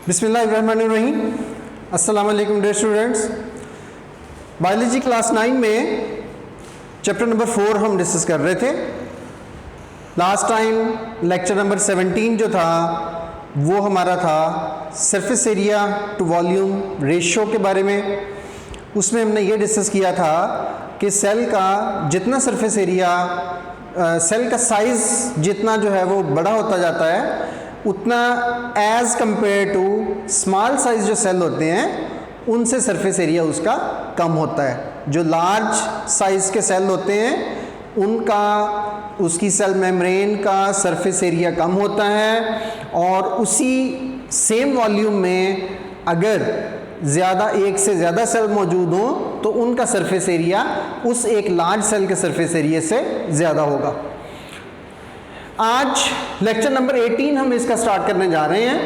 बिस्मिल्लाहिर्रहमानिर्रहीम। अस्सलाम वालेकुम डियर स्टूडेंट्स। बायोलॉजी क्लास 9 में चैप्टर नंबर 4 हम डिस्कस कर रहे थे। लास्ट टाइम लेक्चर नंबर 17 जो था वो हमारा था surface area to volume ratio के बारे में। उसमें हमने ये डिस्कस किया था कि सेल का जितना सरफेस एरिया, सेल का साइज़ जितना जो है वो बड़ा होता जाता है उतना as compare to small size जो सेल होते हैं उनसे सरफेस एरिया उसका कम होता है। जो लार्ज साइज़ के सेल होते हैं उनका उसकी सेल मेम्ब्रेन का सरफेस एरिया कम होता है, और उसी सेम वॉल्यूम में अगर ज़्यादा एक से ज़्यादा सेल मौजूद हों तो उनका सरफेस एरिया उस एक लार्ज सेल के सरफेस एरिया से ज़्यादा होगा। आज लेक्चर नंबर 18 हम इसका स्टार्ट करने जा रहे हैं।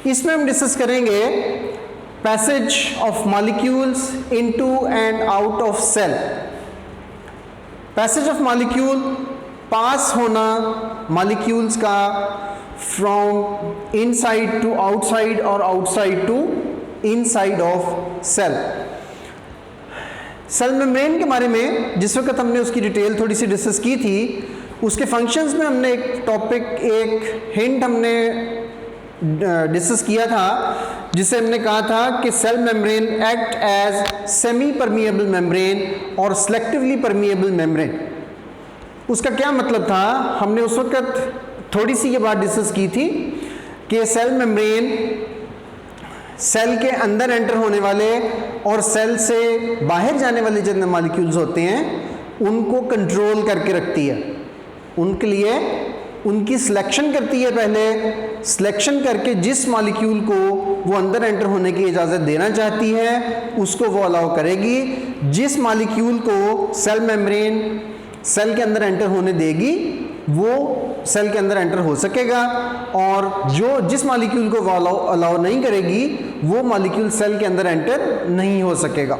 इसमें हम डिस्कस करेंगे passage of molecules into and out of cell. Passage of molecule, pass होना मॉलिक्यूल्स का फ्रॉम इनसाइड टू आउटसाइड और outside to inside of cell. Cell membrane के बारे में जिस वक्त हमने उसकी डिटेल थोड़ी सी डिस्कस की थी, उसके फंक्शंस में हमने एक टॉपिक, एक हिंट हमने डिस्कस किया था जिसे हमने कहा था कि cell membrane act as semi permeable membrane और सिलेक्टिवली परमिएबल मेम्ब्रेन। उसका क्या मतलब था, हमने उस वक्त थोड़ी सी ये बात डिस्कस की थी कि सेल मेम्ब्रेन सेल के अंदर एंटर होने वाले और सेल से बाहर जाने वाले जितने मॉलिक्यूल्स होते हैं उनको कंट्रोल करके रखती है। उनके लिए उनकी सिलेक्शन करती है, पहले सिलेक्शन करके जिस मॉलिक्यूल को वो अंदर एंटर होने की इजाज़त देना चाहती है उसको वो अलाउ करेगी। जिस मॉलिक्यूल को सेल मेम्ब्रेन सेल के अंदर एंटर होने देगी वो सेल के अंदर एंटर हो सकेगा, और जो जिस मॉलिक्यूल को वो अलाउ नहीं करेगी वो मॉलिक्यूल सेल के अंदर एंटर नहीं हो सकेगा।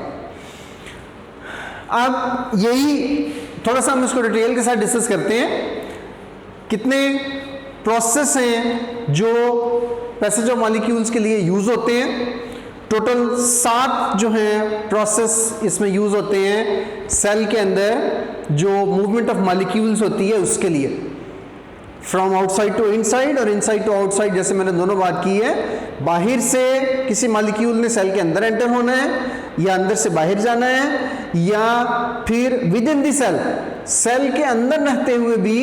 अब यही थोड़ा सा हम इसको डिटेल के साथ डिस्कस करते हैं। कितने प्रोसेस हैं जो पैसेज ऑफ मॉलिक्यूल्स के लिए यूज़ होते हैं। टोटल 7 जो हैं प्रोसेस इसमें यूज़ होते हैं सेल के अंदर जो मूवमेंट ऑफ मॉलिक्यूल्स होती है उसके लिए, फ्रॉम आउटसाइड टू इनसाइड और इनसाइड टू आउटसाइड। जैसे मैंने दोनों बात की है, बाहर से किसी मॉलिक्यूल ने सेल के अंदर एंटर होना है या अंदर से बाहर जाना है, या फिर within the cell, cell के अंदर रहते हुए भी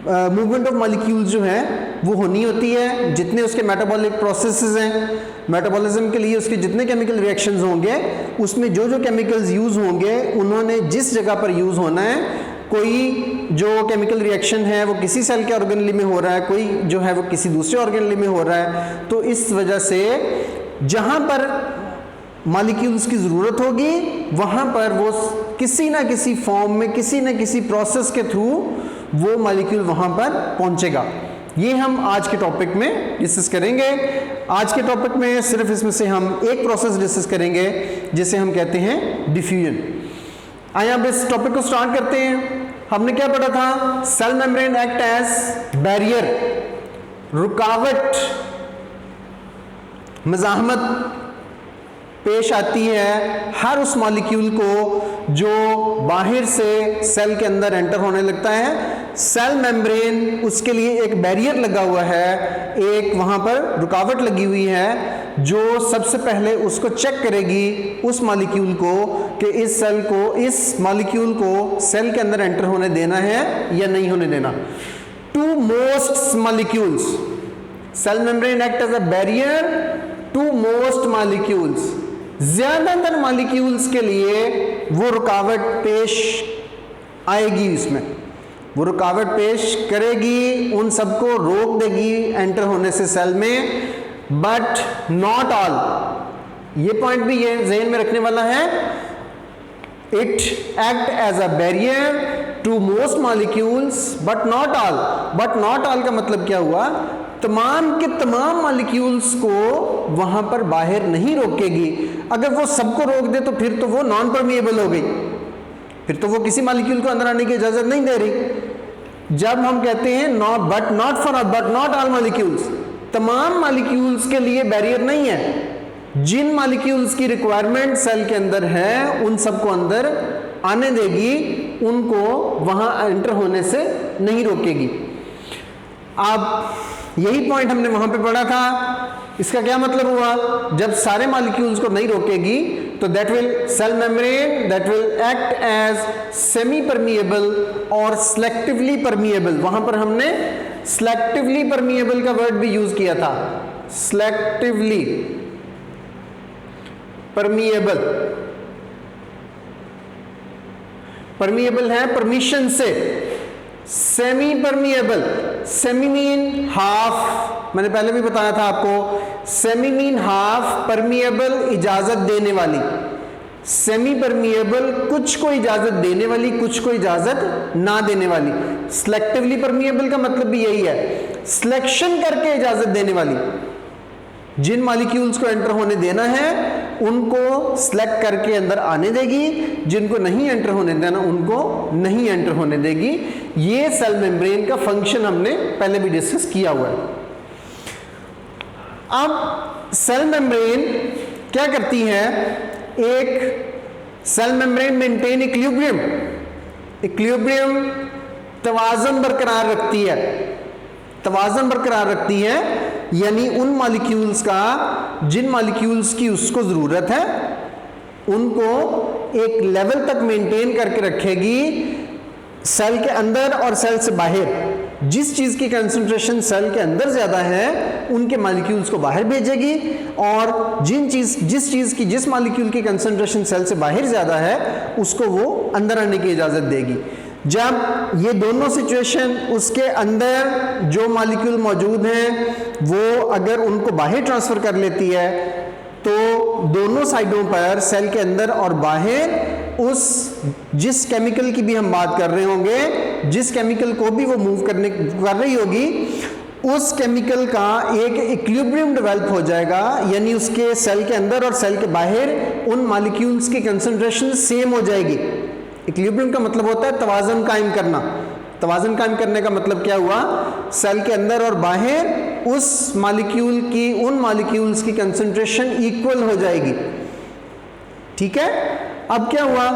मूवमेंट ऑफ मॉलिक्यूल्स जो है वो होनी होती है। जितने उसके मेटाबॉलिक प्रोसेसेस हैं, मेटाबॉलिज्म के लिए उसके जितने केमिकल रिएक्शंस होंगे उसमें जो जो केमिकल्स यूज़ होंगे उन्होंने जिस जगह पर यूज़ होना है। कोई जो केमिकल रिएक्शन है वो किसी सेल के ऑर्गेनेली में हो रहा है, कोई जो है वो किसी दूसरे ऑर्गेनेली में हो रहा है, तो इस वजह से जहाँ पर मॉलिक्यूल्स की ज़रूरत होगी वहाँ पर वो किसी ना किसी फॉर्म में, किसी ना किसी प्रोसेस के थ्रू वो मॉलिक्यूल वहाँ पर पहुँचेगा। ये हम आज के टॉपिक में डिस्कस करेंगे। आज के टॉपिक में सिर्फ इसमें से हम एक प्रोसेस डिस्कस करेंगे जिसे हम कहते हैं डिफ्यूजन। आइए अब इस टॉपिक को स्टार्ट करते हैं। हमने क्या पढ़ा था, cell membrane act as barrier, रुकावट, मज़ाहमत पेश आती है हर उस मॉलिक्यूल को जो बाहर से सेल के अंदर एंटर होने लगता है। सेल मेम्ब्रेन उसके लिए एक बैरियर लगा हुआ है, एक वहाँ पर रुकावट लगी हुई है जो सबसे पहले उसको चेक करेगी उस मॉलिक्यूल को कि इस सेल को, इस मॉलिक्यूल को सेल के अंदर एंटर होने देना है या नहीं होने देना। To most molecules, cell membrane act as a barrier to most molecules. ज्यादातर मॉलिक्यूल्स के लिए वो रुकावट पेश आएगी, इसमें वो रुकावट पेश करेगी, उन सबको रोक देगी एंटर होने से सेल में, बट नॉट ऑल। ये पॉइंट भी ये ज़हन में रखने वाला है, it act as a barrier to most molecules but not all. But not all का मतलब क्या हुआ, तमाम के तमाम मॉलिक्यूल्स को वहां पर बाहर नहीं रोकेगी। अगर वो सबको रोक दे तो फिर तो वो नॉन परमिएबल हो गई, फिर तो वो किसी मॉलिक्यूल को अंदर आने की इजाजत नहीं दे रही। जब हम कहते हैं बट नॉट ऑल मॉलिक्यूल्स, तमाम मॉलिक्यूल्स के लिए बैरियर नहीं है। जिन मॉलिक्यूल्स की रिक्वायरमेंट सेल के अंदर है उन सबको अंदर आने देगी, उनको वहां एंटर होने से नहीं रोकेगी। अब यही पॉइंट हमने वहां पे पढ़ा था। इसका क्या मतलब हुआ? जब सारे मॉलिक्यूल्स को नहीं रोकेगी तो that will cell membrane that will act as semi permeable और सिलेक्टिवली परमिएबल। वहां पर हमने सिलेक्टिवली परमिएबल का वर्ड भी यूज किया था। सिलेक्टिवली परमिएबल, परमिएबल है परमिशन से। Semi permeable, semi mean half, मैंने पहले भी बताया था आपको। सेमी मीन हाफ, परमिएबल इजाजत देने वाली, सेमी परमिएबल कुछ को इजाजत देने वाली, कुछ को इजाजत ना देने वाली। सिलेक्टिवली परमिएबल का मतलब भी यही है, सिलेक्शन करके इजाजत देने वाली। जिन मॉलिक्यूल्स को एंटर होने देना है उनको सिलेक्ट करके अंदर आने देगी, जिनको नहीं एंटर होने देना उनको नहीं एंटर होने देगी। ये सेल मेम्ब्रेन का फंक्शन हमने पहले भी डिस्कस किया हुआ है। अब सेल मेम्ब्रेन क्या करती है? एक cell membrane maintain equilibrium, equilibrium तवाज़ुन बरकरार रखती है, तवाज़ुन बरकरार रखती है, यानी उन मॉलिक्यूल्स का जिन मॉलिक्यूल्स की उसको ज़रूरत है उनको एक लेवल तक मेंटेन करके रखेगी सेल के अंदर और सेल से बाहर। जिस चीज़ की कंसंट्रेशन सेल के अंदर ज़्यादा है उनके मॉलिक्यूल्स को बाहर भेजेगी, और जिस मॉलिक्यूल की कंसंट्रेशन सेल से बाहर ज़्यादा है उसको वो अंदर आने की इजाज़त देगी। जब ये दोनों सिचुएशन, उसके अंदर जो मॉलिक्यूल मौजूद हैं वो अगर उनको बाहर ट्रांसफ़र कर लेती है तो दोनों साइडों पर सेल के अंदर और बाहर उस जिस केमिकल की भी हम बात कर रहे होंगे, जिस केमिकल को भी वो मूव कर रही होगी, उस केमिकल का एक इक्विलिब्रियम डेवलप हो जाएगा, यानी उसके सेल के अंदर और सेल के बाहर उन मॉलिक्यूल्स की कंसंट्रेशन सेम हो जाएगी। इक्विलिब्रियम का मतलब होता है तवाज़ुन कायम करना। तवाज़ुन कायम करने का मतलब क्या हुआ? सेल के अंदर और बाहर उस मॉलिक्यूल की, उन मॉलिक्यूल्स की कंसंट्रेशन इक्वल हो जाएगी। ठीक है? अब क्या हुआ?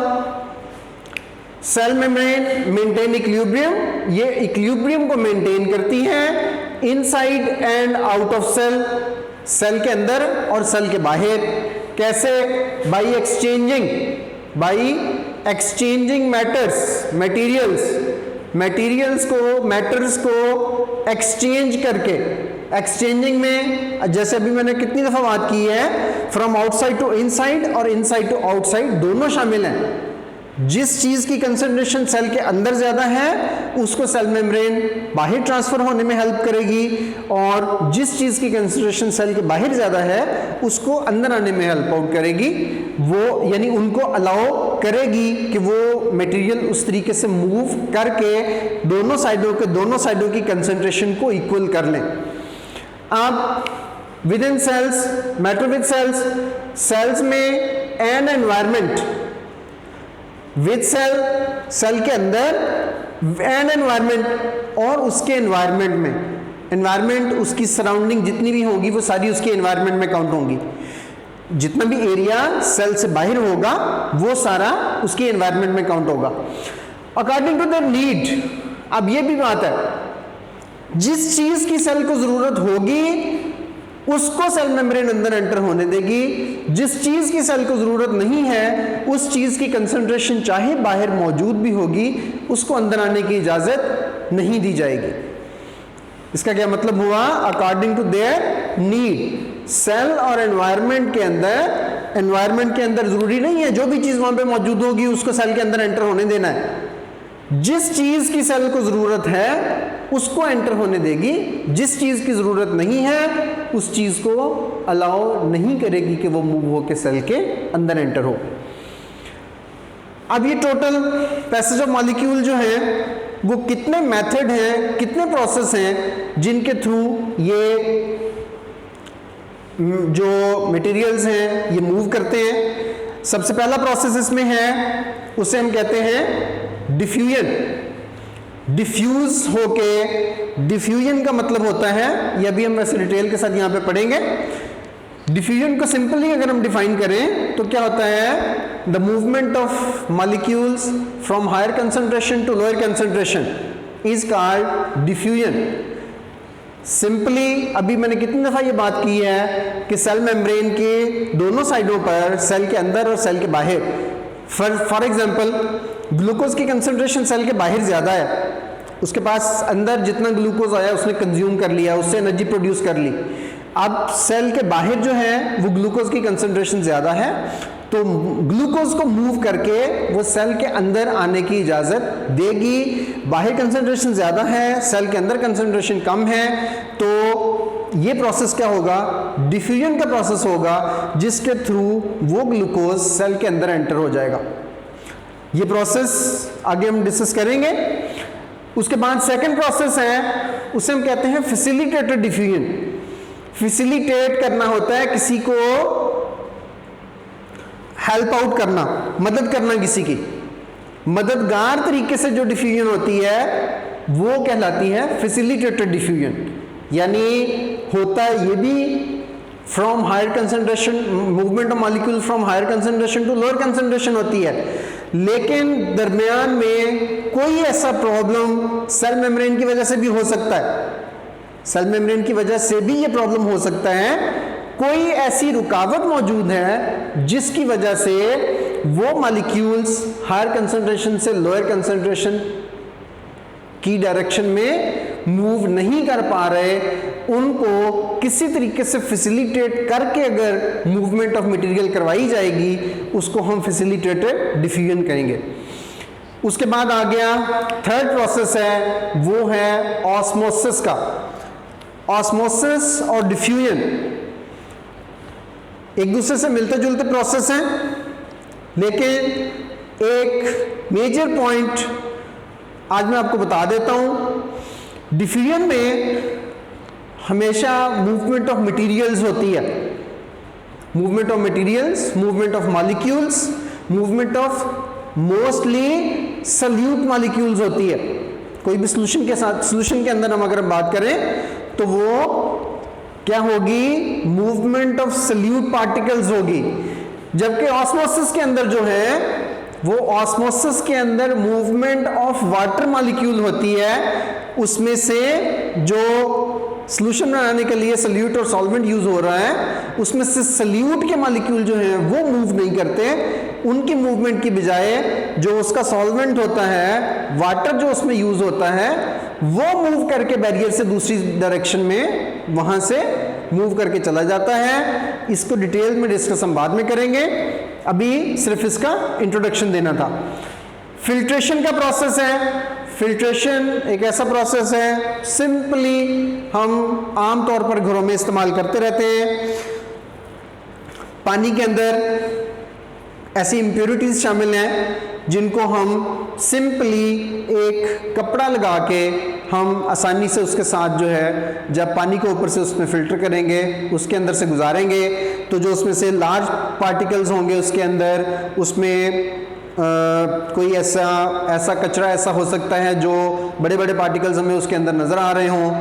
सेल मेम्ब्रेन मेंटेन इक्विलिब्रियम, ये इक्विलिब्रियम को मेंटेन करती है inside and out of cell, cell के अंदर और सेल के बाहर। कैसे? बाई एक्सचेंजिंग मैटेरियल्स को, मैटर्स को एक्सचेंज करके। एक्सचेंजिंग में जैसे अभी मैंने कितनी दफा बात की है, फ्रॉम आउटसाइड टू इनसाइड और इनसाइड टू आउटसाइड दोनों शामिल हैं। जिस चीज की कंसंट्रेशन सेल के अंदर ज्यादा है उसको सेल मेम्ब्रेन बाहर ट्रांसफर होने में हेल्प करेगी, और जिस चीज की कंसंट्रेशन सेल के बाहर ज्यादा है उसको अंदर आने में हेल्प आउट करेगी। वो यानी उनको अलाउ करेगी कि वो मटेरियल उस तरीके से मूव करके दोनों साइडों की कंसंट्रेशन को इक्वल कर लें। अब within cells, matter with cells, cells में एन एनवायरमेंट विद सेल के अंदर एन एनवायरमेंट, और उसके एनवायरमेंट में, एनवायरमेंट उसकी सराउंडिंग जितनी भी होगी वो सारी उसके एनवायरमेंट में काउंट होंगी। जितना भी एरिया सेल से बाहर होगा वो सारा उसके एनवायरमेंट में काउंट होगा अकॉर्डिंग टू द नीड। अब ये भी बात है, जिस चीज की सेल को जरूरत होगी उसको सेल मेम्ब्रेन अंदर एंटर होने देगी, जिस चीज की सेल को जरूरत नहीं है उस चीज की कंसंट्रेशन चाहे बाहर मौजूद भी होगी उसको अंदर आने की इजाजत नहीं दी जाएगी। इसका क्या मतलब हुआ? According to their need. Cell और एनवायरनमेंट के अंदर जरूरी नहीं है जो भी चीज वहां पे मौजूद होगी उसको सेल के अंदर एंटर होने देना है। जिस चीज की सेल को जरूरत है उसको एंटर होने देगी, जिस चीज की जरूरत नहीं है उस चीज को अलाउ नहीं करेगी कि वो मूव होकर सेल के अंदर एंटर हो। अब ये टोटल पैसेज ऑफ मॉलिक्यूल जो है वो कितने मेथड हैं, कितने प्रोसेस हैं जिनके थ्रू ये जो मटेरियल्स हैं ये मूव करते हैं। सबसे पहला प्रोसेस इसमें है, उसे हम कहते हैं डिफ्यूजन। डिफ्यूज होके, डिफ्यूजन का मतलब होता है, यह भी हम वैसे डिटेल के साथ यहाँ पे पढ़ेंगे। डिफ्यूजन को सिंपली अगर हम डिफाइन करें तो क्या होता है, the movement of molecules from higher concentration to lower concentration is called diffusion. Simply अभी मैंने कितनी दफा ये बात की है कि सेल मेम्ब्रेन के दोनों साइडों पर, सेल के अंदर और सेल के बाहर, फॉर एग्जांपल ग्लूकोज की कंसंट्रेशन सेल के बाहर ज़्यादा है, उसके पास अंदर जितना ग्लूकोज आया उसने कंज्यूम कर लिया, उससे एनर्जी प्रोड्यूस कर ली। अब सेल के बाहर जो है वो ग्लूकोज की कंसंट्रेशन ज़्यादा है, तो ग्लूकोज को मूव करके वो सेल के अंदर आने की इजाज़त देगी। बाहर कंसंट्रेशन ज़्यादा है, सेल के अंदर कंसंट्रेशन कम है, तो ये प्रोसेस क्या होगा, डिफ्यूजन का प्रोसेस होगा, जिसके थ्रू वो ग्लूकोज सेल के अंदर एंटर हो जाएगा। ये प्रोसेस आगे हम डिस्कस करेंगे। उसके बाद सेकंड प्रोसेस है, उसे हम कहते हैं फैसिलिटेटेड डिफ्यूजन। फैसिलिटेट करना होता है किसी को हेल्प आउट करना, मदद करना, किसी की मददगार तरीके से जो डिफ्यूजन होती है वो कहलाती है फैसिलिटेटेड डिफ्यूजन। यानी होता है ये भी from higher concentration, movement of molecule from higher concentration to lower concentration होती है, लेकिन दरमियान में कोई ऐसा प्रॉब्लम सेल मेम्ब्रेन की वजह से भी हो सकता है, सेल मेम्ब्रेन की वजह से भी ये प्रॉब्लम हो सकता है, कोई ऐसी रुकावट मौजूद है जिसकी वजह से वो मॉलिक्यूल्स हायर कंसंट्रेशन से लोअर कंसंट्रेशन की डायरेक्शन में मूव नहीं कर पा रहे, उनको किसी तरीके से फैसिलिटेट करके अगर मूवमेंट ऑफ मटेरियल करवाई जाएगी, उसको हम फैसिलिटेटेड डिफ्यूजन कहेंगे। उसके बाद आ गया थर्ड प्रोसेस है, वो है ऑस्मोसिस का। ऑस्मोसिस और डिफ्यूजन एक दूसरे से मिलते जुलते प्रोसेस हैं, लेकिन एक मेजर पॉइंट आज मैं आपको बता देता हूं। डिफ्यूजन में हमेशा मूवमेंट ऑफ मटेरियल्स होती है, movement of materials, movement of molecules, movement of mostly solute molecules होती है। कोई भी सॉल्यूशन के साथ, सॉल्यूशन के अंदर हम अगर बात करें तो वो क्या होगी, मूवमेंट ऑफ सल्यूट पार्टिकल्स होगी। जबकि ऑस्मोसिस के अंदर जो है वो ऑस्मोसिस के अंदर मूवमेंट ऑफ वाटर मॉलिक्यूल होती है, उसमें से जो सॉल्यूशन बनाने के लिए सल्यूट और सॉल्वेंट यूज हो रहा है, उसमें से सल्यूट के मॉलिक्यूल जो हैं वो मूव नहीं करते, उनकी मूवमेंट की बजाय जो उसका सॉल्वेंट होता है, वाटर जो उसमें यूज होता है, वो मूव करके बैरियर से दूसरी डायरेक्शन में वहां से मूव करके चला जाता है। इसको डिटेल में डिस्कस हम बाद में करेंगे, अभी सिर्फ इसका इंट्रोडक्शन देना था। फिल्ट्रेशन का प्रोसेस है। फिल्ट्रेशन एक ऐसा प्रोसेस है, सिंपली हम आम तौर पर घरों में इस्तेमाल करते रहते हैं। पानी के अंदर ऐसी इम्प्योरिटीज शामिल हैं जिनको हम सिंपली एक कपड़ा लगा के हम आसानी से उसके साथ जो है, जब पानी को ऊपर से उसमें फिल्टर करेंगे, उसके अंदर से गुजारेंगे, तो जो उसमें से लार्ज पार्टिकल्स होंगे उसके अंदर, उसमें कोई ऐसा कचरा ऐसा हो सकता है जो बड़े बड़े पार्टिकल्स हमें उसके अंदर नज़र आ रहे हों,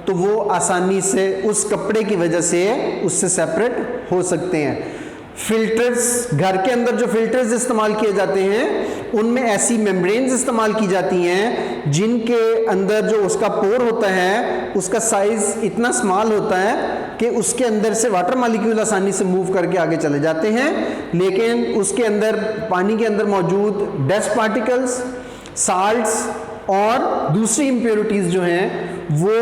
तो वो आसानी से उस कपड़े की वजह से उससे सेपरेट हो सकते हैं। फिल्टर्स, घर के अंदर जो फिल्टर्स इस्तेमाल किए जाते हैं उनमें ऐसी मेम्ब्रेन्स इस्तेमाल की जाती हैं जिनके अंदर जो उसका पोर होता है उसका साइज इतना स्मॉल होता है कि उसके अंदर से वाटर मॉलिक्यूल आसानी से मूव करके आगे चले जाते हैं, लेकिन उसके अंदर पानी के अंदर मौजूद डस्ट पार्टिकल्स, साल्ट्स और दूसरी इम्प्योरिटीज़ जो हैं वो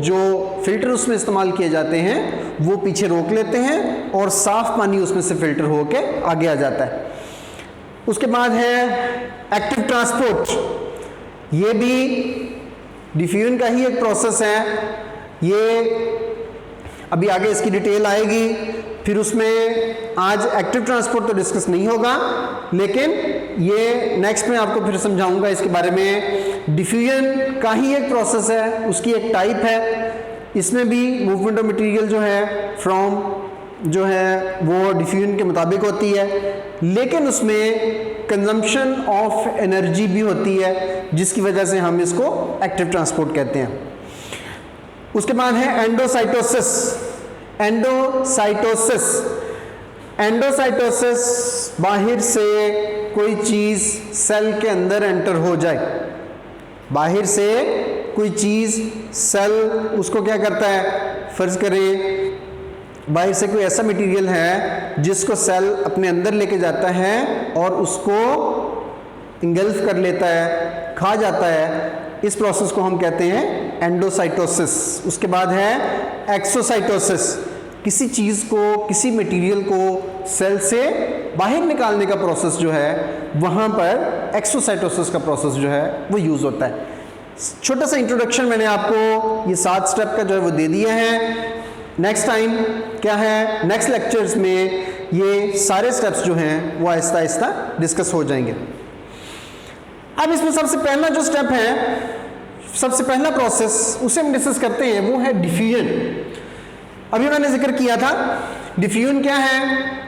जो फिल्टर उसमें इस्तेमाल किए जाते हैं वो पीछे रोक लेते हैं और साफ पानी उसमें से फिल्टर होके आगे आ जाता है। उसके बाद है एक्टिव ट्रांसपोर्ट। ये भी डिफ्यूजन का ही एक प्रोसेस है, ये अभी आगे इसकी डिटेल आएगी, फिर उसमें आज एक्टिव ट्रांसपोर्ट तो डिस्कस नहीं होगा, लेकिन ये नेक्स्ट में आपको फिर समझाऊंगा इसके बारे में। डिफ्यूजन का ही एक प्रोसेस है, उसकी एक टाइप है, इसमें भी मूवमेंट ऑफ मटेरियल जो है फ्रॉम जो है वो डिफ्यूजन के मुताबिक होती है, लेकिन उसमें कंजम्पशन ऑफ एनर्जी भी होती है। जिसकी वजह से हम इसको एक्टिव ट्रांसपोर्ट कहते हैं। उसके बाद है एंडोसाइटोसिस। एंडोसाइटोसिस बाहर से कोई चीज सेल के अंदर एंटर हो जाए, बाहर से कोई चीज सेल उसको क्या करता है, फर्ज करें बाहर से कोई ऐसा मटेरियल है जिसको सेल अपने अंदर लेके जाता है और उसको इंगल्फ कर लेता है, खा जाता है। इस प्रोसेस को हम कहते हैं एंडोसाइटोसिस। उसके बाद है एक्सोसाइटोसिस। किसी चीज़ को, किसी मटेरियल को सेल से बाहर निकालने का प्रोसेस जो है, वहाँ पर एक्सोसाइटोसिस का प्रोसेस जो है वो यूज़ होता है। छोटा सा इंट्रोडक्शन मैंने आपको ये 7 स्टेप का जो है वो दे दिया है। नेक्स्ट टाइम क्या है, नेक्स्ट लेक्चर्स में ये सारे स्टेप्स जो हैं वो आहिस्ता आहिस्ता डिस्कस हो जाएंगे। अब इसमें सबसे पहला जो स्टेप है, सबसे पहला प्रोसेस उसे हम डिस्कस करते हैं, वो है डिफ्यूजन। अभी मैंने जिक्र किया था डिफ्यूजन क्या है,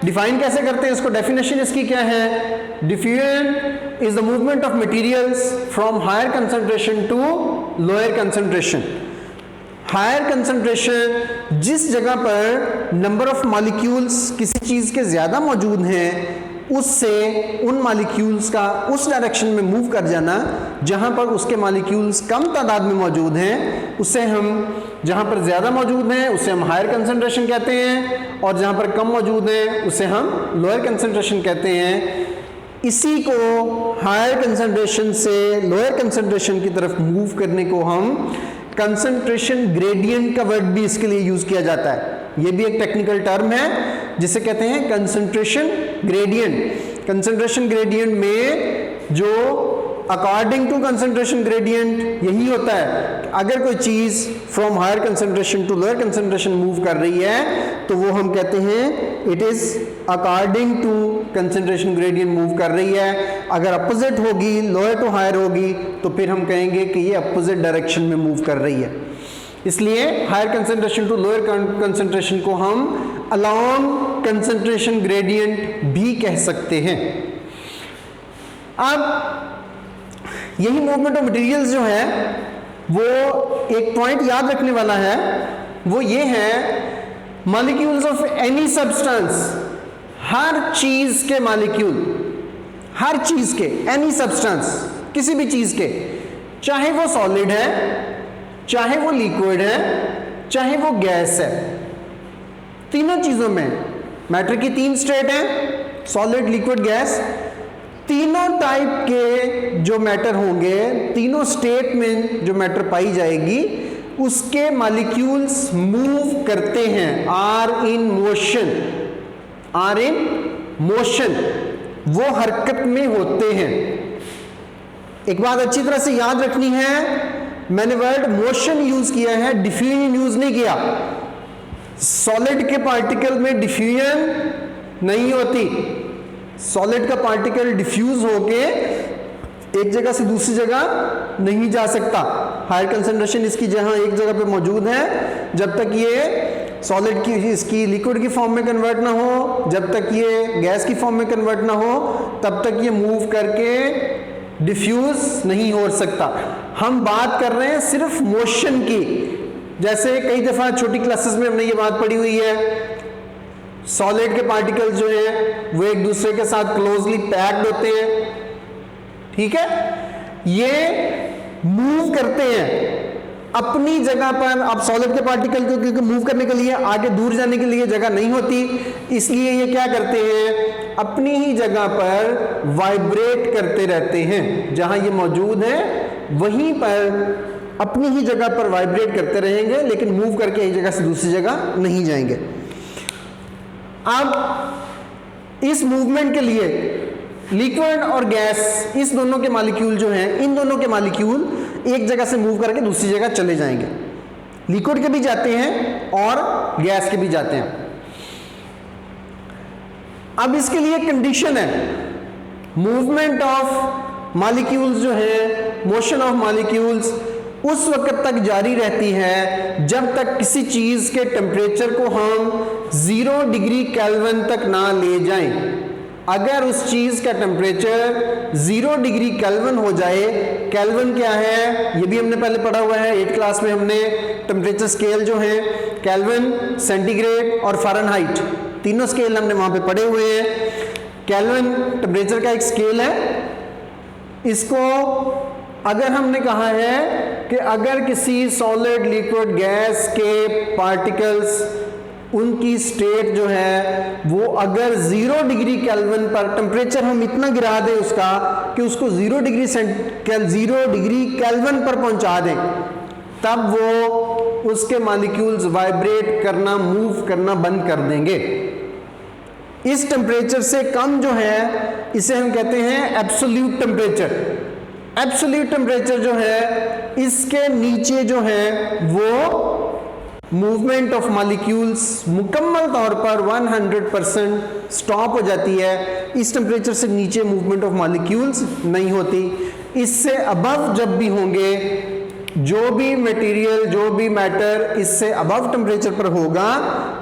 डिफाइन कैसे करते हैं इसको, डेफिनेशन इसकी क्या है। Diffusion is the movement of materials from higher concentration to lower concentration. Higher concentration जिस जगह पर नंबर ऑफ मॉलिक्यूल्स किसी चीज़ के ज़्यादा मौजूद हैं, उससे उन मॉलिक्यूल्स का उस डायरेक्शन में मूव कर जाना जहाँ पर उसके मॉलिक्यूल्स कम तादाद में मौजूद हैं, उससे हम, जहाँ पर ज़्यादा मौजूद हैं उसे हम हायर कंसंट्रेशन कहते हैं, और जहाँ पर कम मौजूद हैं उसे हम लोअर कंसंट्रेशन कहते हैं। इसी को हायर कंसंट्रेशन से लोअर कंसंट्रेशन की तरफ मूव करने को हम कंसंट्रेशन ग्रेडियंट का वर्ड भी इसके लिए यूज किया जाता है। ये भी एक टेक्निकल टर्म है जिसे कहते हैं कंसंट्रेशन ग्रेडियंट। कंसंट्रेशन ग्रेडियंट में जो अकॉर्डिंग टू कंसंट्रेशन ग्रेडियंट यही होता है कि अगर कोई चीज from higher concentration to lower concentration move कर रही है तो वो हम कहते हैं it is according to concentration gradient move कर रही है। अगर अपोजिट होगी, लोअर टू हायर होगी, तो फिर हम कहेंगे कि ये अपोजिट डायरेक्शन में मूव कर रही है। इसलिए higher concentration to lower concentration को हम अलोंग कंसंट्रेशन ग्रेडियंट भी कह सकते हैं। अब यही मूवमेंट ऑफ मटेरियल्स जो है वो एक पॉइंट याद रखने वाला है, वो ये है मॉलिक्यूल्स ऑफ एनी सब्सटेंस। हर चीज के मॉलिक्यूल, हर चीज के, एनी सब्सटेंस, किसी भी चीज के, चाहे वो सॉलिड है, चाहे वो लिक्विड है, चाहे वो गैस है, तीनों चीजों में मैटर की 3 स्टेट है, सॉलिड, लिक्विड, गैस। तीनों टाइप के जो मैटर होंगे, तीनों स्टेट में जो मैटर पाई जाएगी, उसके मॉलिक्यूल्स मूव करते हैं, are in motion, are in motion, वो हरकत में होते हैं। एक बात अच्छी तरह से याद रखनी है, मैंने वर्ड मोशन यूज किया है, डिफ्यूजन यूज नहीं किया। सॉलिड के पार्टिकल में डिफ्यूजन नहीं होती। सॉलिड का पार्टिकल डिफ्यूज होके एक जगह से दूसरी जगह नहीं जा सकता। हायर कंसंट्रेशन इसकी जहां एक जगह पे मौजूद है, जब तक ये सॉलिड की, इसकी लिक्विड की फॉर्म में कन्वर्ट ना हो, जब तक ये गैस की फॉर्म में कन्वर्ट ना हो, तब तक ये मूव करके डिफ्यूज नहीं हो सकता। हम बात कर रहे हैं सिर्फ मोशन की। जैसे कई दफा छोटी क्लासेस में हमने ये बात पढ़ी हुई है, सॉलिड के पार्टिकल्स जो हैं वो एक दूसरे के साथ क्लोजली पैक्ड होते हैं, ठीक है, ये मूव करते हैं अपनी जगह पर। अब सॉलिड के पार्टिकल को क्योंकि मूव करने के लिए आगे दूर जाने के लिए जगह नहीं होती, इसलिए ये क्या करते हैं, अपनी ही जगह पर वाइब्रेट करते रहते हैं। जहां ये मौजूद है वहीं पर अपनी ही जगह पर वाइब्रेट करते रहेंगे, लेकिन मूव करके एक जगह से दूसरी जगह नहीं जाएंगे। अब इस मूवमेंट के लिए लिक्विड और गैस, इस दोनों के मॉलिक्यूल जो हैं, इन दोनों के मॉलिक्यूल एक जगह से मूव करके दूसरी जगह चले जाएंगे। लिक्विड के भी जाते हैं और गैस के भी जाते हैं। अब इसके लिए कंडीशन है, मूवमेंट ऑफ मॉलिक्यूल्स जो है, मोशन ऑफ मॉलिक्यूल्स उस वक्त तक जारी रहती है जब तक किसी चीज के टेम्परेचर को हम 0 डिग्री केल्विन तक ना ले जाएं। अगर उस चीज का टेम्परेचर 0 डिग्री केल्विन हो जाए, केल्विन क्या है ये भी हमने पहले पढ़ा हुआ है 8th क्लास में, हमने टेम्परेचर स्केल जो है केल्विन, सेंटीग्रेड और फ़ारेनहाइट, तीनों स्केल हमने वहां पे पढ़े हुए हैं। केल्विन टेम्परेचर का एक स्केल है। इसको अगर हमने कहा है कि अगर किसी सॉलिड, लिक्विड, गैस के पार्टिकल्स, उनकी स्टेट जो है वो अगर 0 डिग्री केल्विन पर टेम्परेचर हम इतना गिरा दें उसका कि उसको 0 डिग्री केल्विन पर पहुंचा दें, तब वो उसके मॉलिक्यूल्स वाइब्रेट करना, मूव करना बंद कर देंगे। इस टेम्परेचर से कम जो है इसे हम कहते हैं एब्सोल्यूट टेम्परेचर। एब्सोल्यूट टेम्परेचर जो है इसके नीचे जो है वो मूवमेंट ऑफ मॉलिक्यूल्स मुकम्मल तौर पर 100% स्टॉप हो जाती है। इस टेम्परेचर से नीचे मूवमेंट ऑफ मॉलिक्यूल्स नहीं होती। इससे अबव जब भी होंगे, जो भी मटेरियल, जो भी मैटर इससे अबव टेम्परेचर पर होगा,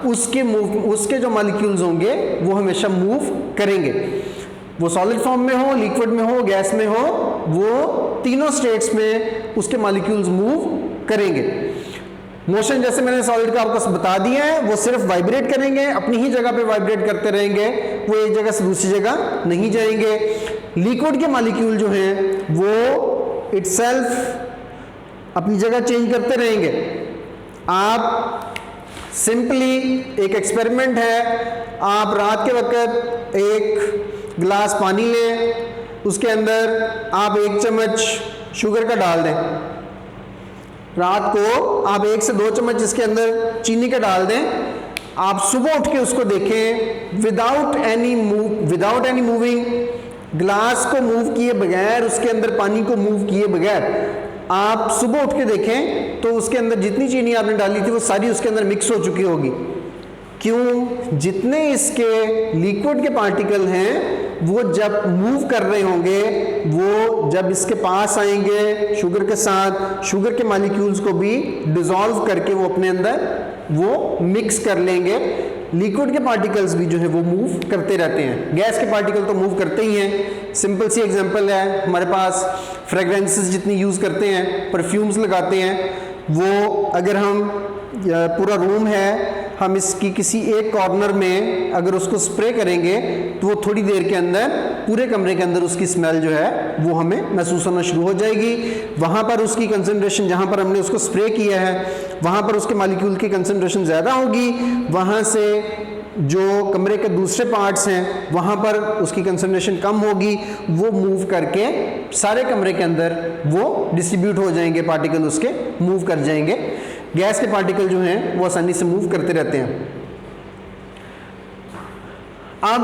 उसके जो मॉलिक्यूल्स होंगे वो हमेशा मूव करेंगे। वो सॉलिड फॉर्म में हो, लिक्विड में हो, गैस में हो, वो तीनों स्टेट्स में उसके मॉलिक्यूल्स मूव करेंगे। मोशन जैसे मैंने सॉलिड का आपको बता दिया है, वो सिर्फ वाइब्रेट करेंगे, अपनी ही जगह पे वाइब्रेट करते रहेंगे, वो एक जगह से दूसरी जगह नहीं जाएंगे। लिक्विड के मॉलिक्यूल जो हैं वो इटसेल्फ अपनी जगह चेंज करते रहेंगे। आप सिंपली एक एक्सपेरिमेंट है, आप रात के वक्त एक गिलास पानी लें, उसके अंदर आप 1 चम्मच शुगर का डाल दें। रात को आप 1 से 2 चम्मच इसके अंदर चीनी का डाल दें। आप सुबह उठ के उसको देखें, विदाउट एनी मूविंग, ग्लास को मूव किए बगैर, उसके अंदर पानी को मूव किए बगैर आप सुबह उठ के देखें तो उसके अंदर जितनी चीनी आपने डाली थी वो सारी उसके अंदर मिक्स हो चुकी होगी। क्यों? जितने इसके लिक्विड के पार्टिकल हैं वो जब मूव कर रहे होंगे, वो जब इसके पास आएंगे शुगर के साथ, शुगर के मॉलिक्यूल्स को भी डिसॉल्व करके वो अपने अंदर वो मिक्स कर लेंगे। लिक्विड के पार्टिकल्स भी जो है वो मूव करते रहते हैं। गैस के पार्टिकल तो मूव करते ही हैं। सिंपल सी एग्जांपल है, हमारे पास फ्रेग्रेंसेस जितनी यूज़ करते हैं, परफ्यूम्स लगाते हैं, वो अगर हम पूरा रूम है, हम इसकी किसी एक कॉर्नर में अगर उसको स्प्रे करेंगे तो वो थोड़ी देर के अंदर पूरे कमरे के अंदर उसकी स्मेल जो है वो हमें महसूस होना शुरू हो जाएगी। वहाँ पर उसकी कंसंट्रेशन, जहाँ पर हमने उसको स्प्रे किया है वहाँ पर उसके मॉलिक्यूल की कंसंट्रेशन ज़्यादा होगी, वहाँ से जो कमरे के दूसरे पार्ट्स हैं वहाँ पर उसकी कंसंट्रेशन कम होगी। वो मूव करके सारे कमरे के अंदर वो डिस्ट्रीब्यूट हो जाएंगे, पार्टिकल उसके मूव कर जाएंगे। गैस के पार्टिकल जो हैं वो आसानी से मूव करते रहते हैं। अब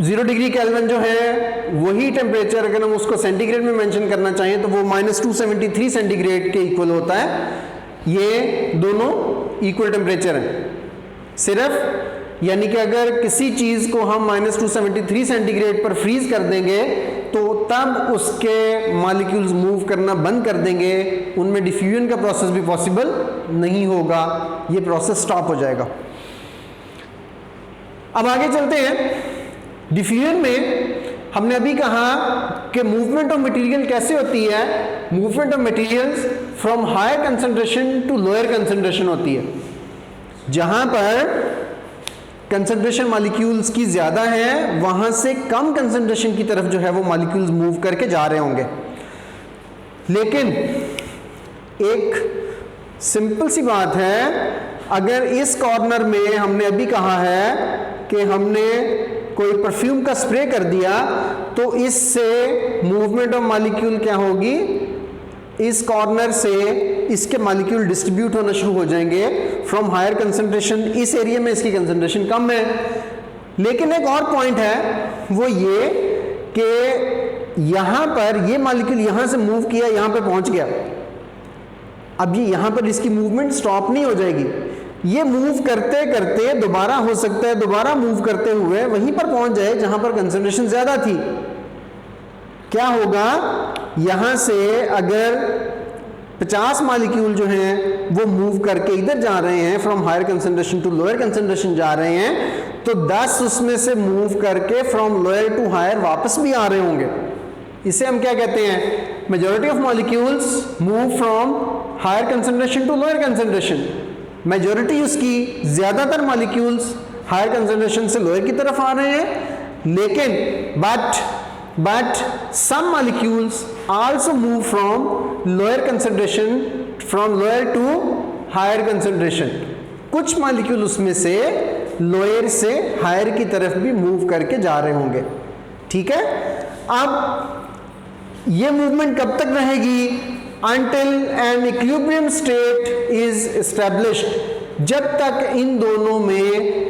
0 डिग्री केल्विन जो है वही टेम्परेचर अगर हम उसको सेंटीग्रेड में मेंशन करना चाहें तो वो -273 सेंटीग्रेड के इक्वल होता है। ये दोनों इक्वल टेम्परेचर हैं सिर्फ, यानी कि अगर किसी चीज़ को हम -273 सेंटीग्रेड पर फ्रीज कर देंगे तो तब उसके मॉलिक्यूल्स मूव करना बंद कर देंगे, उनमें डिफ्यूजन का प्रोसेस भी पॉसिबल नहीं होगा, ये प्रोसेस स्टॉप हो जाएगा। अब आगे चलते हैं। डिफ्यूजन में हमने अभी कहा कि मूवमेंट ऑफ मटेरियल कैसे होती है। Movement of materials from higher concentration to lower concentration होती है। जहां पर कंसंट्रेशन मॉलिक्यूल्स की ज़्यादा है वहाँ से कम कंसंट्रेशन की तरफ जो है वो मॉलिक्यूल्स मूव करके जा रहे होंगे। लेकिन एक सिंपल सी बात है, अगर इस कॉर्नर में हमने अभी कहा है कि हमने कोई परफ्यूम का स्प्रे कर दिया तो इससे मूवमेंट ऑफ मॉलिक्यूल क्या होगी, इस कॉर्नर से इसके मॉलिक्यूल डिस्ट्रीब्यूट होना शुरू हो जाएंगे फ्रॉम हायर कंसंट्रेशन। इस एरिया में इसकी कंसंट्रेशन कम है। लेकिन एक और पॉइंट है वो ये कि यहां पर ये मॉलिक्यूल यहां से मूव किया, यहां पर पहुंच गया, अब ये यहां पर इसकी मूवमेंट स्टॉप नहीं हो जाएगी। ये मूव करते करते दोबारा हो सकता है दोबारा मूव करते हुए वहीं पर पहुंच जाए जहां पर कंसंट्रेशन ज्यादा थी। क्या होगा, यहां से अगर 50 मॉलिक्यूल जो हैं वो मूव करके इधर जा रहे हैं, from higher concentration to lower concentration जा रहे हैं, तो 10 उसमें से मूव करके फ्रॉम लोअर टू हायर वापस भी आ रहे होंगे। इसे हम क्या कहते हैं? Majority of molecules move from higher concentration to lower concentration. Majority उसकी, ज्यादातर मॉलिक्यूल्स हायर कंसंट्रेशन से लोअर की तरफ आ रहे हैं, लेकिन but some molecules also move from lower concentration from lower to higher concentration। कुछ मॉलिक्यूल उसमें से लोअर से हायर की तरफ भी मूव करके जा रहे होंगे। ठीक है, अब ये मूवमेंट कब तक रहेगी? until an equilibrium state is established। जब तक इन दोनों में,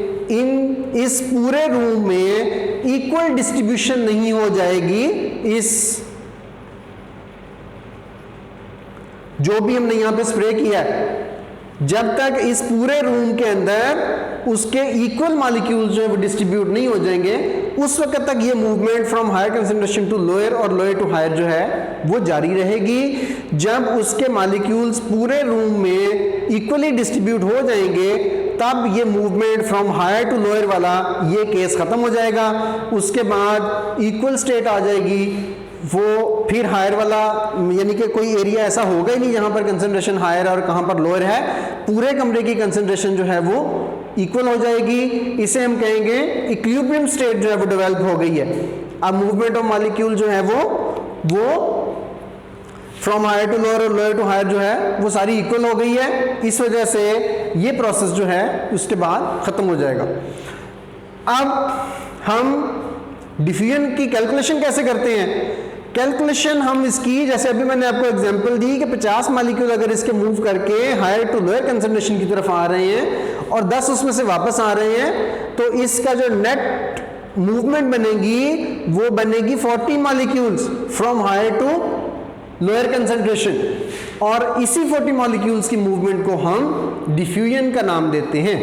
इस पूरे रूम में इक्वल डिस्ट्रीब्यूशन नहीं हो जाएगी, इस जो भी हमने यहां पे स्प्रे किया है, जब तक इस पूरे रूम के अंदर उसके इक्वल मॉलिक्यूल्स जो है वो डिस्ट्रीब्यूट नहीं हो जाएंगे, उस वक्त तक ये movement from higher concentration to लोअर और लोअर टू हायर जो है वो जारी रहेगी। जब उसके मॉलिक्यूल्स पूरे रूम में इक्वली डिस्ट्रीब्यूट हो जाएंगे, तब ये movement from higher to lower वाला ये केस खत्म हो जाएगा। उसके बाद इक्वल स्टेट आ जाएगी, वो फिर हायर वाला, यानी कि कोई एरिया ऐसा होगा ही नहीं जहां पर कंसंट्रेशन हायर और कहां पर लोअर है, पूरे कमरे की कंसंट्रेशन जो है वो इक्वल हो जाएगी। इसे हम कहेंगे इक्विलिब्रियम स्टेट जो है वो डेवलप हो गई है। अब मूवमेंट ऑफ मॉलिक्यूल जो है वो फ्रॉम हायर टू लोअर और लोअर टू हायर जो है वो सारी इक्वल हो गई है। इस वजह से ये प्रोसेस जो है उसके बाद खत्म हो जाएगा। अब हम डिफ्यूजन की कैलकुलेशन कैसे करते हैं? कैलकुलेशन हम इसकी, जैसे अभी मैंने आपको एग्जांपल दी कि 50 मॉलिक्यूल अगर इसके मूव करके हायर टू लोअर कंसंट्रेशन की तरफ आ रहे हैं और 10 उसमें से वापस आ रहे हैं, तो इसका जो नेट मूवमेंट बनेगी वो बनेगी 40 molecules from higher to lower concentration. और इसी 40 मॉलिक्यूल्स की मूवमेंट को हम डिफ्यूजन का नाम देते हैं।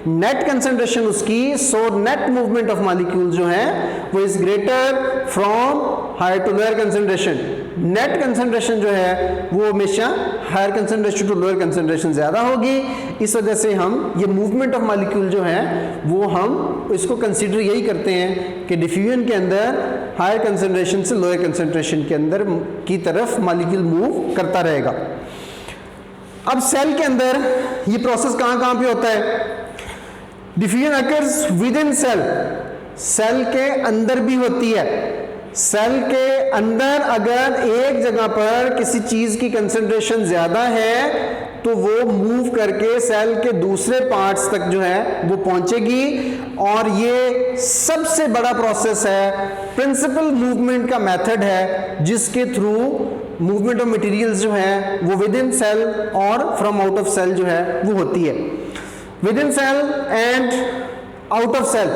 नेट कंसंट्रेशन उसकी, so net movement of molecule जो है वो is greater from higher to lower concentration. Net concentration जो है वो हमेशा higher concentration to lower concentration ज्यादा होगी। इस वजह से हम ये मूवमेंट ऑफ मॉलिक्यूल जो है वो हम इसको कंसीडर यही करते हैं कि डिफ्यूजन के अंदर हायर कंसंट्रेशन से लोअर कंसंट्रेशन के अंदर की तरफ मॉलिक्यूल मूव करता रहेगा। अब सेल के अंदर ये प्रोसेस कहां पे होता है? Diffusion occurs within cell, cell के अंदर भी होती है। सेल के अंदर अगर एक जगह पर किसी चीज की कंसंट्रेशन ज्यादा है तो वो मूव करके सेल के दूसरे पार्ट्स तक जो है वो पहुंचेगी, और ये सबसे बड़ा प्रोसेस है, प्रिंसिपल मूवमेंट का मेथड है, जिसके थ्रू मूवमेंट ऑफ मटेरियल्स जो है वो विद इन सेल और फ्रॉम आउट ऑफ सेल जो है वो होती है। Within cell and out of cell,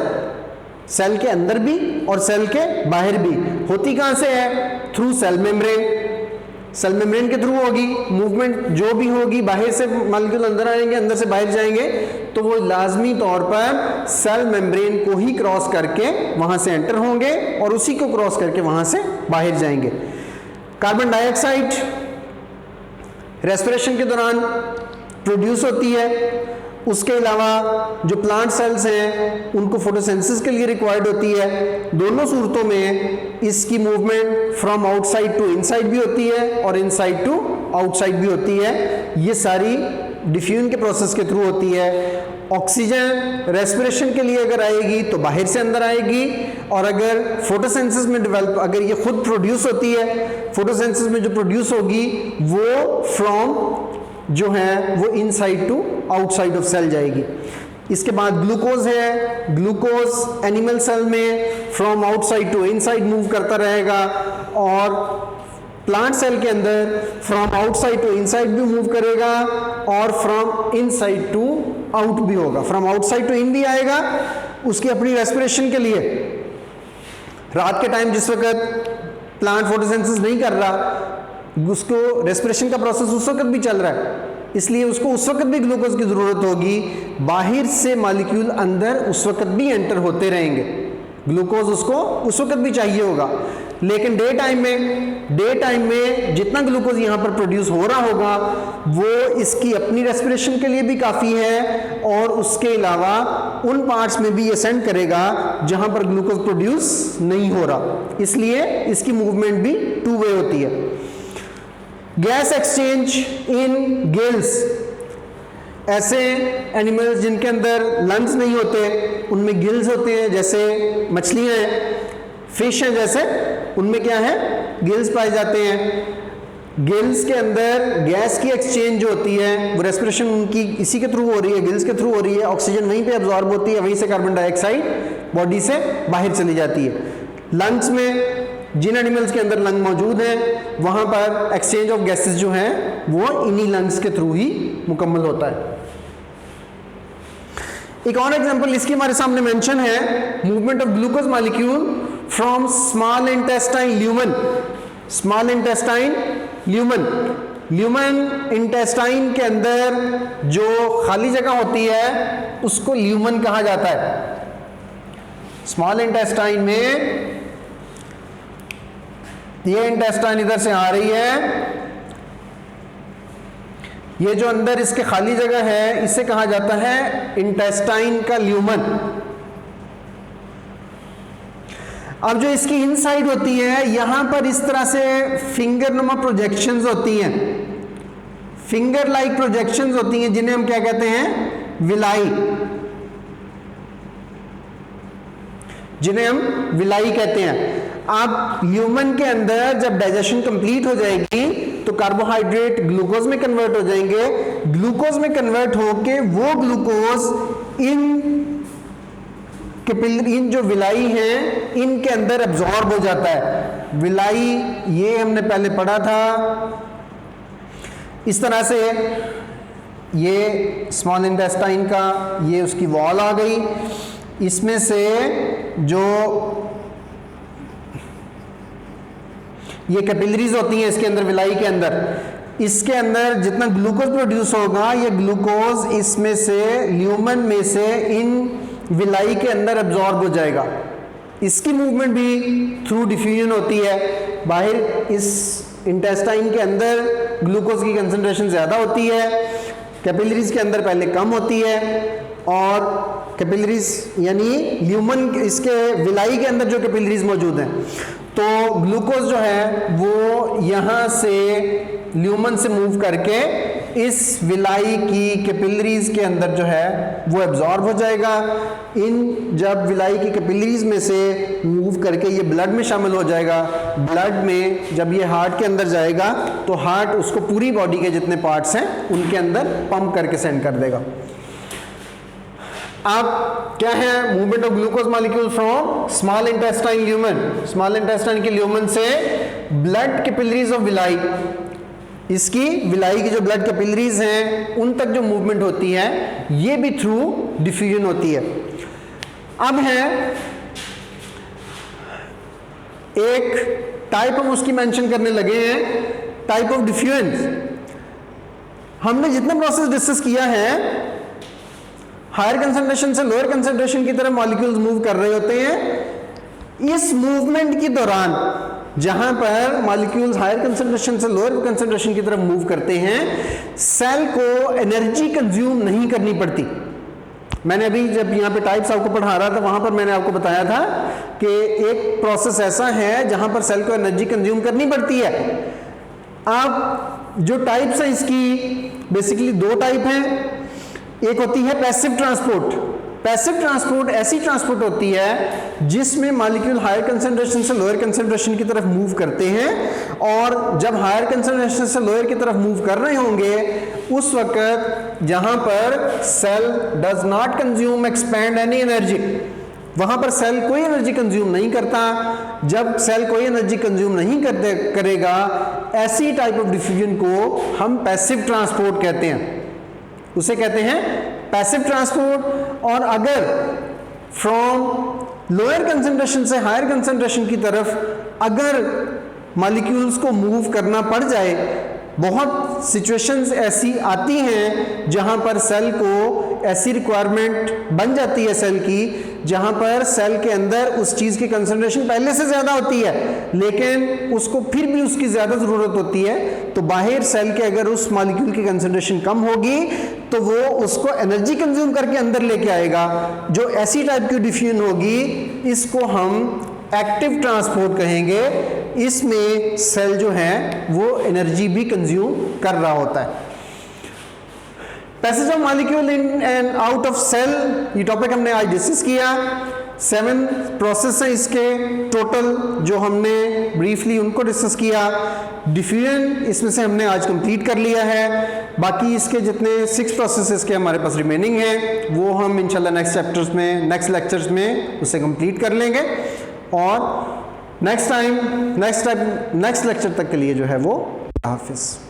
cell के अंदर भी और सेल के बाहर भी। होती कहां से है? Through cell membrane. Cell membrane के थ्रू होगी मूवमेंट, जो भी होगी बाहर से मॉलिक्यूल अंदर आएंगे, अंदर से बाहर जाएंगे, तो वो लाजमी तौर पर सेल मेम्ब्रेन को ही क्रॉस करके वहां से एंटर होंगे और उसी को क्रॉस करके वहां से बाहर जाएंगे। कार्बन डाइऑक्साइड रेस्पिरेशन के दौरान प्रोड्यूस होती है। उसके अलावा जो प्लांट सेल्स हैं उनको फोटोसिंथेसिस के लिए रिक्वायर्ड होती है। दोनों सूरतों में इसकी movement from outside to inside भी होती है और इनसाइड टू आउटसाइड भी होती है। ये सारी डिफ्यूजन के प्रोसेस के थ्रू होती है। ऑक्सीजन रेस्पिरेशन के लिए अगर आएगी तो बाहर से अंदर आएगी, और अगर फोटोसिंथेसिस में डेवलप, अगर ये खुद प्रोड्यूस होती है, फोटोसिंथेसिस में जो प्रोड्यूस होगी वो फ्रॉम जो है वो inside to outside of cell जाएगी। इसके बाद ग्लूकोज है, ग्लूकोज एनिमल सेल में from outside to inside move करता रहेगा, और प्लांट सेल के अंदर फ्रॉम आउटसाइड टू इनसाइड भी मूव करेगा और फ्रॉम इनसाइड टू आउट भी होगा। फ्रॉम आउटसाइड टू इन भी आएगा उसकी अपनी रेस्पिरेशन के लिए। रात के टाइम जिस वक्त प्लांट फोटोसिंथेसिस नहीं कर रहा, उसको रेस्पिरेशन का प्रोसेस उस वक्त भी चल रहा है, इसलिए उसको उस वक्त भी ग्लूकोज की जरूरत होगी। बाहर से मॉलिक्यूल अंदर उस वक्त भी एंटर होते रहेंगे। ग्लूकोज उसको उस वक्त भी चाहिए होगा, लेकिन डे टाइम में जितना ग्लूकोज यहाँ पर प्रोड्यूस हो रहा होगा वो इसकी अपनी रेस्पिरेशन के लिए भी काफ़ी है और उसके अलावा उन पार्ट्स में भी ये सेंड करेगा जहाँ पर ग्लूकोज प्रोड्यूस नहीं हो रहा, इसलिए इसकी मूवमेंट भी टू वे होती है। गैस एक्सचेंज इन गिल्स, ऐसे एनिमल्स जिनके अंदर लंग्स नहीं होते उनमें गिल्स होते हैं, जैसे मछलियाँ हैं, फिश हैं, जैसे उनमें क्या है, गिल्स पाए जाते हैं। गिल्स के अंदर गैस की एक्सचेंज जो होती है वो रेस्पिरेशन उनकी इसी के थ्रू हो रही है, गिल्स के थ्रू हो रही है, ऑक्सीजन वहीं पे अब्जॉर्ब होती है, वहीं से कार्बन डाइऑक्साइड बॉडी से बाहर चली जाती है। लंग्स में जिन एनिमल्स के अंदर लंग मौजूद हैं वहाँ पर एक्सचेंज ऑफ गैसेस जो हैं वो इन्हीं लंग्स के थ्रू ही मुकम्मल होता है। एक और एग्जांपल इसकी हमारे सामने मेंशन है, movement of glucose molecule from small intestine lumen. Small intestine lumen, lumen intestine के अंदर जो खाली जगह होती है उसको ल्यूमन कहा जाता है। स्मॉल इंटेस्टाइन में ये इंटेस्टाइन इधर से आ रही है, ये जो अंदर इसके खाली जगह है इसे कहा जाता है इंटेस्टाइन का ल्यूमन। अब जो इसकी इनसाइड होती है यहां पर इस तरह से फिंगर नुमा प्रोजेक्शंस होती हैं, फिंगर लाइक प्रोजेक्शंस होती हैं जिन्हें हम क्या कहते हैं, विलाई, जिन्हें हम विलाई कहते हैं। अब ल्यूमन के अंदर जब डाइजेशन कंप्लीट हो जाएगी तो कार्बोहाइड्रेट ग्लूकोज में कन्वर्ट हो जाएंगे, ग्लूकोज में कन्वर्ट होके वो ग्लूकोज इन जो विलाई हैं इनके अंदर एब्जॉर्ब हो जाता है। विलाई ये हमने पहले पढ़ा था, इस तरह से ये स्मॉल इंटेस्टाइन का ये उसकी वॉल आ गई, इसमें से जो ये कैपिलरीज होती हैं इसके अंदर, विलाई के अंदर, इसके अंदर जितना ग्लूकोज प्रोड्यूस होगा ये ग्लूकोज इसमें से ल्यूमन में से इन विलाई के अंदर एब्जॉर्ब हो जाएगा। इसकी मूवमेंट भी थ्रू डिफ्यूजन होती है। बाहर इस इंटेस्टाइन के अंदर ग्लूकोज की कंसंट्रेशन ज़्यादा होती है, कैपिलरीज के अंदर पहले कम होती है, और कैपिलरीज यानी ल्यूमन इसके विलाई के अंदर जो कैपिलरीज मौजूद हैं तो ग्लूकोज जो है वो यहाँ से ल्यूमन से मूव करके इस विलाई की कैपिलरीज के अंदर जो है वो एब्जॉर्ब हो जाएगा। इन जब विलाई की कैपिलरीज में से मूव करके ये ब्लड में शामिल हो जाएगा, ब्लड में जब ये हार्ट के अंदर जाएगा तो हार्ट उसको पूरी बॉडी के जितने पार्ट्स हैं उनके अंदर पंप करके सेंड कर देगा। अब क्या है, movement of glucose molecule from small intestine lumen, small intestine के ल्यूमन से ब्लड कैपिलरीज ऑफ विलाई, इसकी विलाई की जो ब्लड कैपिलरीज हैं उन तक जो मूवमेंट होती है ये भी थ्रू डिफ्यूजन होती है। अब है एक टाइप हम उसकी मेंशन करने लगे हैं, टाइप ऑफ डिफ्यूजन। हमने जितने प्रोसेस डिस्कस किया है, हायर कंसंट्रेशन से लोअर कंसंट्रेशन की तरफ मॉलिक्यूल्स मूव कर रहे होते हैं। इस मूवमेंट के दौरान जहां पर मॉलिक्यूल्स हायर कंसंट्रेशन से लोअर कंसंट्रेशन की तरफ मूव करते हैं, सेल को एनर्जी कंज्यूम नहीं करनी पड़ती। मैंने अभी जब यहाँ पे टाइप्स आपको पढ़ा रहा था वहां पर मैंने आपको बताया था कि एक प्रोसेस ऐसा है जहां पर सेल को एनर्जी कंज्यूम करनी पड़ती है। अब जो टाइप्स हैं इसकी बेसिकली दो टाइप हैं। एक होती है पैसिव ट्रांसपोर्ट। पैसिव ट्रांसपोर्ट ऐसी ट्रांसपोर्ट होती है जिसमें मॉलिक्यूल हायर कंसंट्रेशन से लोअर कंसंट्रेशन की तरफ मूव करते हैं, और जब हायर कंसंट्रेशन से लोअर की तरफ मूव कर रहे होंगे उस वक्त जहां पर cell does not consume expand any energy, वहां पर सेल कोई एनर्जी कंज्यूम नहीं करता। जब सेल कोई एनर्जी कंज्यूम नहीं करेगा, ऐसी टाइप ऑफ डिफ्यूजन को हम पैसिव ट्रांसपोर्ट कहते हैं, उसे कहते हैं पैसिव ट्रांसपोर्ट। और अगर फ्रॉम लोअर कंसंट्रेशन से हायर कंसंट्रेशन की तरफ अगर मॉलिक्यूल्स को मूव करना पड़ जाए, बहुत सिचुएशंस ऐसी आती हैं जहां पर सेल को ऐसी रिक्वायरमेंट बन जाती है सेल की, जहां पर सेल के अंदर उस चीज की कंसंट्रेशन पहले से ज्यादा होती है, लेकिन उसको फिर भी उसकी ज्यादा जरूरत होती है। तो बाहर सेल के अगर उस मॉलिक्यूल की कंसंट्रेशन कम होगी तो वो उसको एनर्जी कंज्यूम करके अंदर लेके आएगा। जो ऐसी टाइप की डिफ्यूजन होगी इसको हम एक्टिव ट्रांसपोर्ट कहेंगे। इसमें सेल जो है वो एनर्जी भी कंज्यूम कर रहा होता है। Passage of molecule in and out of cell, ये टॉपिक हमने आज डिस्कस किया। 7 प्रोसेस हैं इसके टोटल जो हमने ब्रीफली उनको डिस्कस किया। डिफ्यूजन इसमें से हमने आज कंप्लीट कर लिया है। बाकी इसके जितने 6 प्रोसेसेस के हमारे पास रिमेनिंग हैं वो हम इंशाल्लाह नेक्स्ट लेक्चर्स में उसे कंप्लीट कर लेंगे। और नेक्स्ट लेक्चर तक के लिए जो है वो हाफिज़।